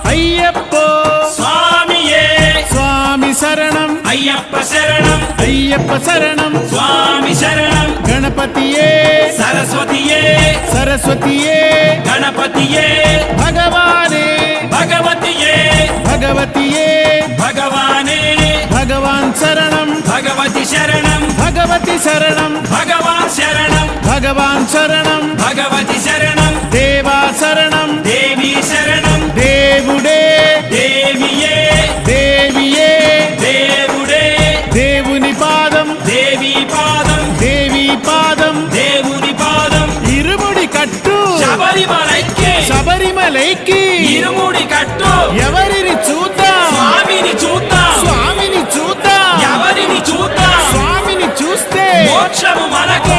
అయ్యప్పో స్వామియే స్వామి శరణం అయ్యప్ప శరణం అయ్యప్ప శరణం స్వామి శరణం గణపతియే సరస్వతియే సరస్వతియే గణపతియే భగవానే భగవతియే భగవతియే భగవానే భగవాన్ శరణం భగవతి శరణం భగవతి శరణం భగవాన్ శరణం భగవాన్ శరణం భగవతి శరణం దేవా శరణం దేవి శరణం దేవుడే దేవియే దేవియే దేవుడే దేవుని పాదం దేవి పాదం దేవి పాదం దేవుని పాదం ఇరుముడి కట్టు శబరిమలైకి శబరిమలైకి ఇరుముడి కట్టు ఎవరిని చూద్దాం స్వామిని చూద్దాం స్వామిని చూద్దాం ఎవరిని చూద్దాం స్వామిని చూస్తే మోక్షము మనకు